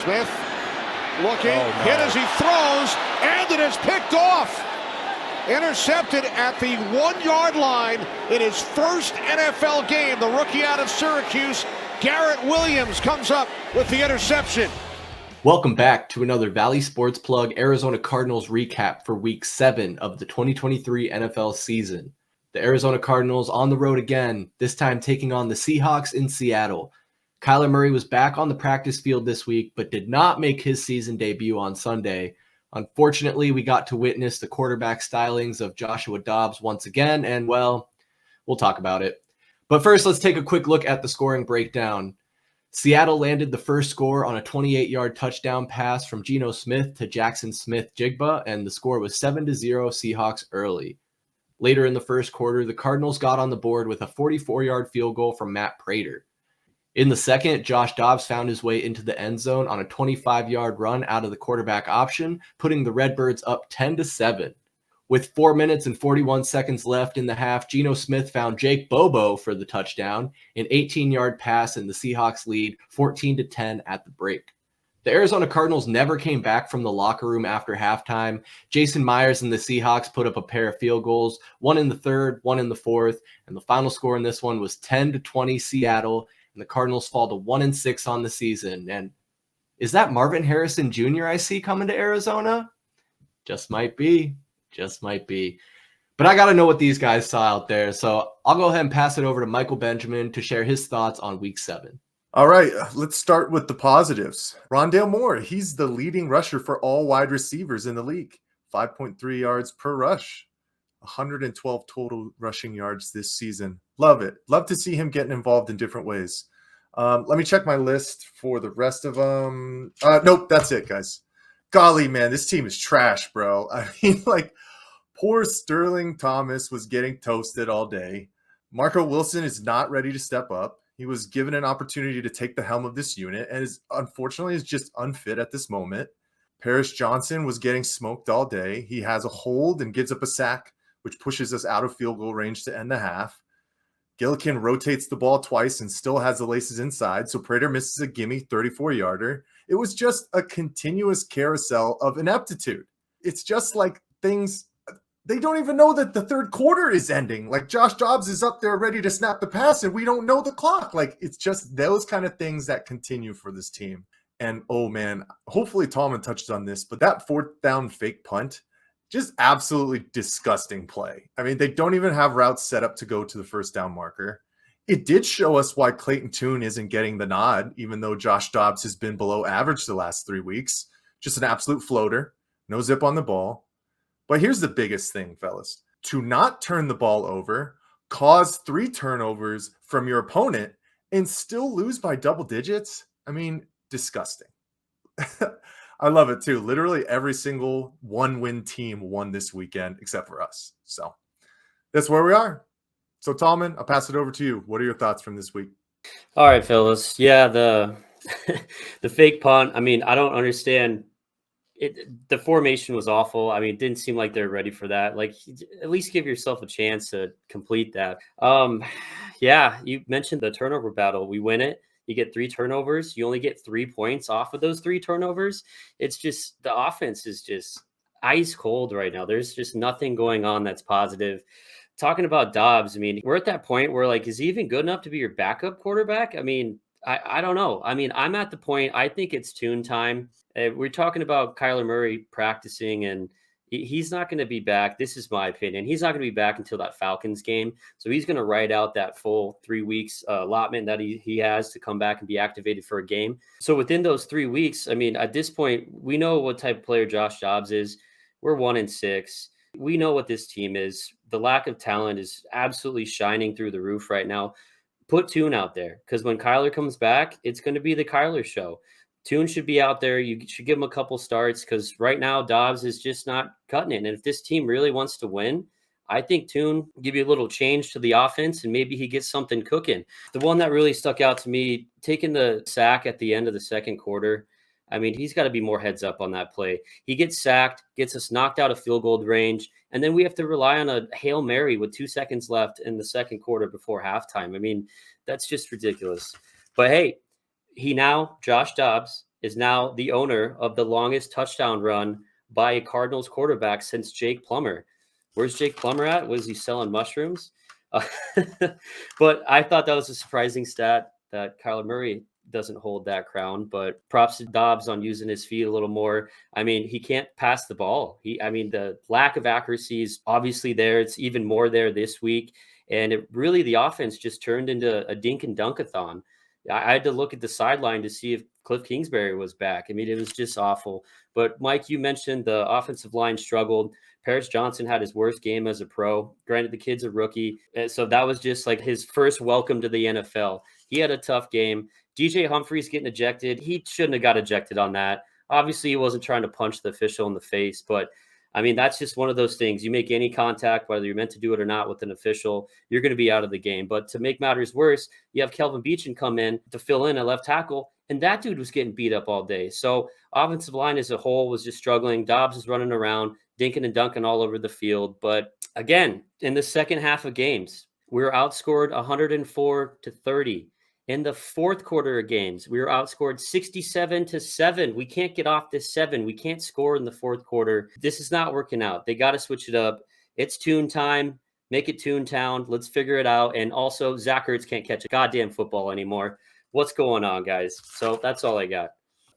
Smith looking, hit as he throws, and it is picked off. Intercepted at the 1 yard line in his first NFL game. The rookie out of Syracuse, Garrett Williams, comes up with the interception. Welcome back to another Valley Sports Plug Arizona Cardinals recap for Week 7 of the 2023 NFL season. The Arizona Cardinals on the road again, this time taking on the Seahawks in Seattle. Kyler Murray was back on the practice field this week, but did not make his season debut on Sunday. Unfortunately, we got to witness the quarterback stylings of Joshua Dobbs once again, and well, we'll talk about it. But first, let's take a quick look at the scoring breakdown. Seattle landed the first score on a 28-yard touchdown pass from Geno Smith to Jackson Smith-Jigba, and the score was 7-0 Seahawks early. Later in the first quarter, the Cardinals got on the board with a 44-yard field goal from Matt Prater. In the second, Josh Dobbs found his way into the end zone on a 25-yard run out of the quarterback option, putting the Redbirds up 10-7. With 4 minutes and 41 seconds left in the half, Geno Smith found Jake Bobo for the touchdown, an 18-yard pass, and the Seahawks lead 14-10 at the break. The Arizona Cardinals never came back from the locker room after halftime. Jason Myers and the Seahawks put up a pair of field goals, one in the third, one in the fourth, and the final score in this one was 10-20 Seattle, and the Cardinals fall to 1-6 on the season. And is that Marvin Harrison Jr. I see coming to Arizona? Just might be. Just might be. But I got to know what these guys saw out there. So I'll go ahead and pass it over to Michael Benjamin to share his thoughts on Week 7. All right, let's start with the positives. Rondale Moore, he's the leading rusher for all wide receivers in the league. 5.3 yards per rush. 112 total rushing yards this season. Love it. Love to see him getting involved in different ways. Let me check my list for the rest of them. Nope, that's it, guys. Golly, man, this team is trash, bro. I mean, like, poor Sterling Thomas was getting toasted all day. Marco Wilson is not ready to step up. He was given an opportunity to take the helm of this unit and unfortunately is just unfit at this moment. Paris Johnson was getting smoked all day. He has a hold and gives up a sack, which pushes us out of field goal range to end the half. Gillikin rotates the ball twice and still has the laces inside, so Prater misses a gimme 34-yarder. It was just a continuous carousel of ineptitude. It's just like things, they don't even know that the third quarter is ending. Like Josh Dobbs is up there ready to snap the pass and we don't know the clock. Like it's just those kind of things that continue for this team. And oh man, hopefully Tallman touched on this, but that fourth down fake punt, just absolutely disgusting play. I mean, they don't even have routes set up to go to the first down marker. It did show us why Clayton Tune isn't getting the nod, even though Josh Dobbs has been below average the last 3 weeks. Just an absolute floater, no zip on the ball. But here's the biggest thing, fellas. To not turn the ball over, cause 3 turnovers from your opponent, and still lose by double digits? I mean, disgusting. I love it too. Literally every single one-win team won this weekend except for us. So that's where we are. So Tallman, I'll pass it over to you. What are your thoughts from this week? All right, fellas. Yeah, the fake punt. I mean, I don't understand it. The formation was awful. I mean, it didn't seem like they're ready for that. Like, at least give yourself a chance to complete that. Yeah, you mentioned the turnover battle. We win it. You get 3 turnovers. You only get 3 points off of those 3 turnovers. It's just the offense is just ice cold right now. There's just nothing going on that's positive. Talking about Dobbs, I mean, we're at that point where, like, is he even good enough to be your backup quarterback? I mean, I don't know. I mean, I'm at the point, I think it's tune time. We're talking about Kyler Murray practicing, and he's not going to be back. This is my opinion. He's not going to be back until that Falcons game. So he's going to ride out that full 3 weeks allotment that he has to come back and be activated for a game. So within those 3 weeks, I mean, at this point, we know what type of player Josh Dobbs is. We're 1-6. We know what this team is. The lack of talent is absolutely shining through the roof right now. Put Tune out there, because when Kyler comes back, it's going to be the Kyler show. Tune should be out there. You should give him a couple starts, because right now Dobbs is just not cutting it. And if this team really wants to win, I think Tune give you a little change to the offense and maybe he gets something cooking. The one that really stuck out to me, taking the sack at the end of the second quarter, I mean, he's got to be more heads up on that play. He gets sacked, gets us knocked out of field goal range, and then we have to rely on a Hail Mary with 2 seconds left in the second quarter before halftime. I mean, that's just ridiculous. But hey, Josh Dobbs, is now the owner of the longest touchdown run by a Cardinals quarterback since Jake Plummer. Where's Jake Plummer at? Was he selling mushrooms? But I thought that was a surprising stat that Kyler Murray doesn't hold that crown, but props to Dobbs on using his feet a little more. I mean, he can't pass the ball. The lack of accuracy is obviously there. It's even more there this week. And the offense just turned into a dink and dunkathon. I had to look at the sideline to see if Cliff Kingsbury was back. I mean, it was just awful. But Mike, you mentioned the offensive line struggled. Paris Johnson had his worst game as a pro. Granted, the kid's a rookie. So that was just like his first welcome to the NFL. He had a tough game. DJ Humphries getting ejected. He shouldn't have got ejected on that. Obviously, he wasn't trying to punch the official in the face, but I mean, that's just one of those things. You make any contact, whether you're meant to do it or not with an official, you're going to be out of the game. But to make matters worse, you have Kelvin Beachin come in to fill in at left tackle, and that dude was getting beat up all day. So offensive line as a whole was just struggling. Dobbs is running around, dinking and dunking all over the field. But again, in the second half of games, we were outscored 104-30. In the fourth quarter of games, we were outscored 67-7. We can't get off this 7. We can't score in the fourth quarter. This is not working out. They got to switch it up. It's tune time. Make it Toontown. Let's figure it out. And also, Zach Ertz can't catch a goddamn football anymore. What's going on, guys? So that's all I got.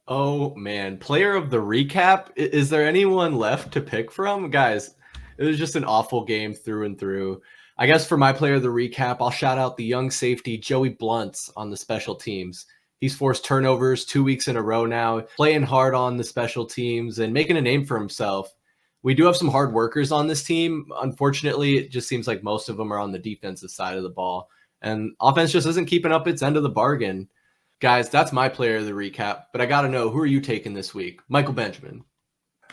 Oh, man. Player of the recap? Is there anyone left to pick from? Guys, it was just an awful game through and through. I guess for my player of the recap, I'll shout out the young safety Joey Blunts on the special teams. He's forced turnovers 2 weeks in a row now, playing hard on the special teams and making a name for himself. We do have some hard workers on this team. Unfortunately, it just seems like most of them are on the defensive side of the ball. And offense just isn't keeping up its end of the bargain. Guys, that's my player of the recap. But I got to know, who are you taking this week? Michael Benjamin.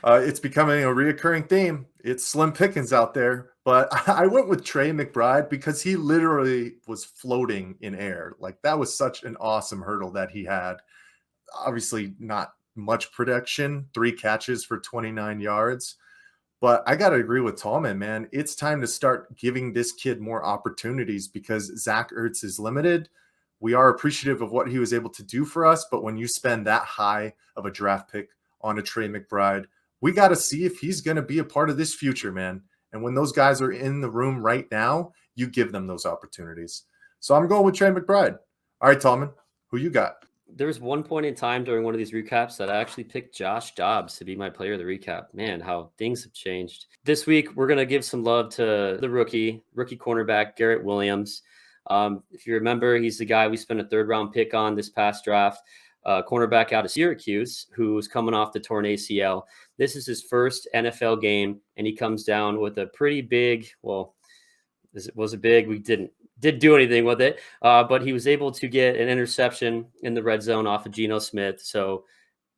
It's becoming a reoccurring theme. It's slim pickings out there. But I went with Trey McBride because he literally was floating in air. Like, that was such an awesome hurdle that he had. Obviously, not much production, 3 catches for 29 yards. But I got to agree with Tallman, man. It's time to start giving this kid more opportunities because Zach Ertz is limited. We are appreciative of what he was able to do for us. But when you spend that high of a draft pick on a Trey McBride, we got to see if he's going to be a part of this future, man. And when those guys are in the room right now, you give them those opportunities. So I'm going with Trey McBride. All right, Tallman, who you got? There was one point in time during one of these recaps that I actually picked Josh Dobbs to be my player of the recap. Man, how things have changed. This week, we're going to give some love to the rookie cornerback, Garrett Williams. If you remember, he's the guy we spent a 3rd-round pick on this past draft. Cornerback out of Syracuse, who's coming off the torn ACL. This is his first NFL game, and he comes down with a pretty big, was it big? We didn't do anything with it, but he was able to get an interception in the red zone off of Geno Smith. So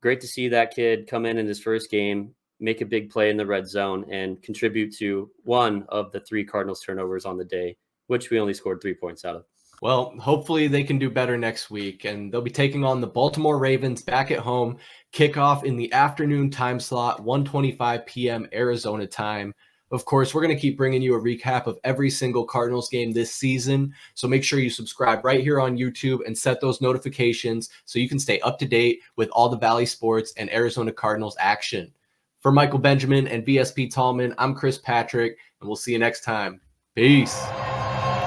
great to see that kid come in his first game, make a big play in the red zone, and contribute to one of the 3 Cardinals turnovers on the day, which we only scored 3 points out of. Well, hopefully they can do better next week, and they'll be taking on the Baltimore Ravens back at home. Kickoff in the afternoon time slot, 1:25 p.m. Arizona time. Of course, we're going to keep bringing you a recap of every single Cardinals game this season, so make sure you subscribe right here on YouTube and set those notifications so you can stay up to date with all the Valley Sports and Arizona Cardinals action. For Michael Benjamin and VSP Tallman, I'm Chris Patrick, and we'll see you next time. Peace.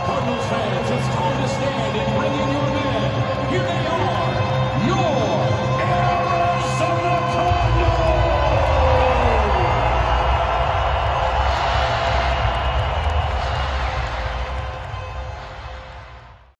Cardinals fans, it's time to stand in